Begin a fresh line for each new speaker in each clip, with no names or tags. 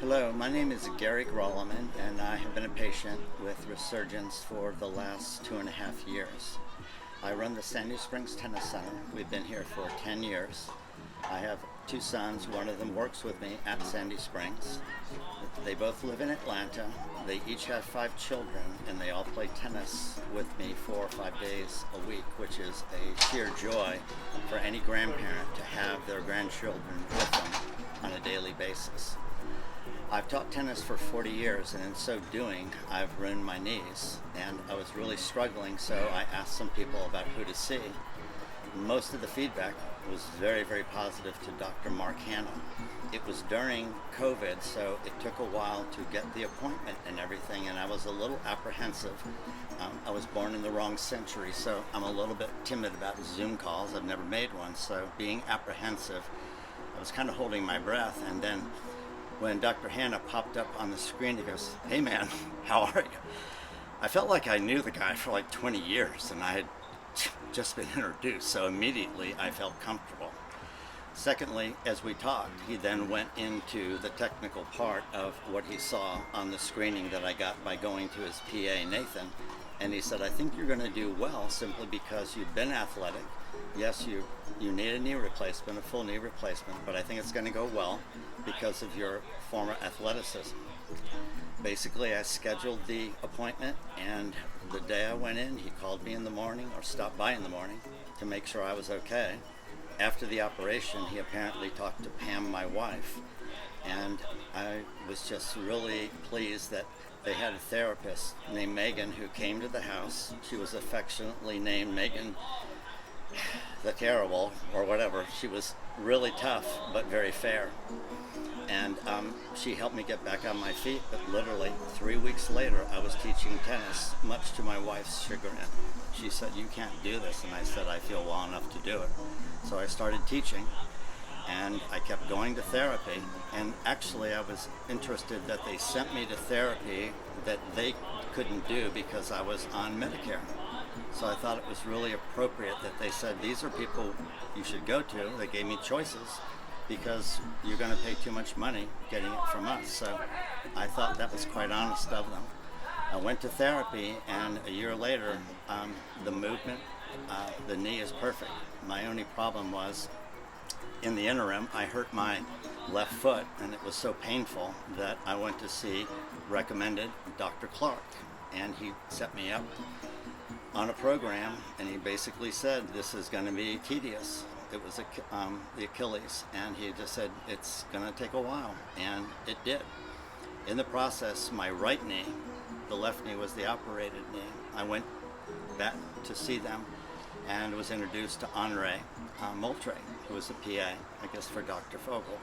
Hello, my name is Gery Groslimond, and I have been a patient with Resurgens for the last 2.5 years. I run the Sandy Springs Tennis Center. We've been here for 10 years. I have two sons. One of them works with me at Sandy Springs. They both live in Atlanta. They each have 5 children, and they all play tennis with me 4 or 5 days a week, which is a sheer joy for any grandparent to have their grandchildren with them on a daily basis. I've taught tennis for 40 years, and in so doing, I've ruined my knees, and I was really struggling, so I asked some people about who to see. Most of the feedback was very, very positive to Dr. Hanna. It was during COVID, so it took a while to get the appointment and everything, and I was a little apprehensive. I was born in the wrong century, so I'm a little bit timid about Zoom calls. I've never made one, so being apprehensive, I was kind of holding my breath, and then when Dr. Hanna popped up on the screen, he goes, "Hey man, how are you?" I felt like I knew the guy for like 20 years, and I had just been introduced, so immediately I felt comfortable. Secondly, as we talked, he then went into the technical part of what he saw on the screening that I got by going to his PA, Nathan, and he said, "I think you're going to do well simply because you've been athletic. Yes, you need a knee replacement, a full knee replacement, but I think it's going to go well because of your former athleticism." Basically, I scheduled the appointment, and the day I went in, he called me in the morning, or stopped by in the morning, to make sure I was okay. After the operation, he apparently talked to Pam, my wife, and I was just really pleased that they had a therapist named Megan who came to the house. She was affectionately named Megan the Terrible, or whatever. She was really tough, but very fair. And she helped me get back on my feet, but literally 3 weeks later, I was teaching tennis, much to my wife's chagrin. She said, "You can't do this," and I said, "I feel well enough to do it." So I started teaching, and I kept going to therapy, and actually I was interested that they sent me to therapy that they couldn't do because I was on Medicare. So I thought it was really appropriate that they said, "These are people you should go to." They gave me choices because you're going to pay too much money getting it from us. So I thought that was quite honest of them. I went to therapy, and a year later, the movement, the knee is perfect. My only problem was, in the interim, I hurt my left foot, and it was so painful that I went to see recommended Dr. Clark, and he set me up on a program, and he basically said, "This is going to be tedious." It was the Achilles, and he just said, "It's going to take a while," and it did. In the process, my right knee, the left knee was the operated knee. I went back to see them and was introduced to Arnrae, Moultrie, who was a PA, I guess, for Dr. Fogel.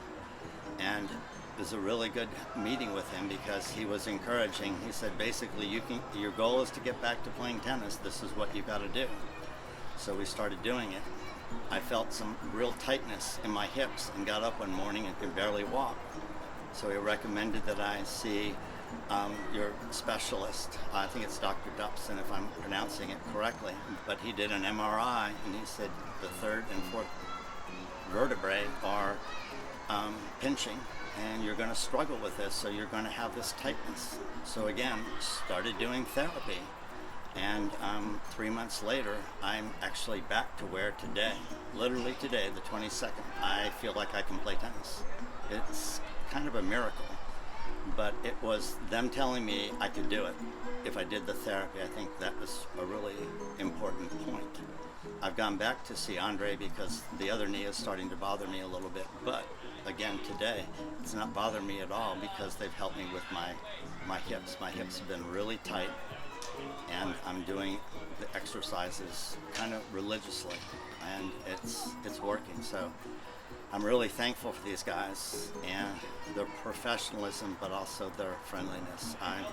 And it was a really good meeting with him because he was encouraging. He said, basically, your goal is to get back to playing tennis. This is what you got to do. So we started doing it. I felt some real tightness in my hips and got up one morning and could barely walk. So he recommended that I see your specialist. I think it's Dr. Dopson, if I'm pronouncing it correctly. But he did an MRI, and he said the 3rd and 4th vertebrae are pinching, and you're going to struggle with this, so you're going to have this tightness. So again, started doing therapy, and 3 months later, I'm actually back to where today, literally today, the 22nd, I feel like I can play tennis. It's kind of a miracle, but it was them telling me I could do it if I did the therapy. I think that was a really important point. I've gone back to see Arnrae because the other knee is starting to bother me a little bit, but again today it's not bothering me at all because they've helped me with my hips. My hips have been really tight, and I'm doing the exercises kind of religiously, and it's working. So I'm really thankful for these guys and their professionalism, but also their friendliness. I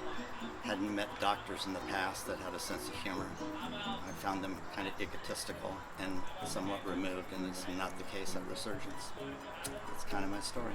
hadn't met doctors in the past that had a sense of humor. I found them kind of egotistical and somewhat removed, and it's not the case at Resurgens. It's kind of my story.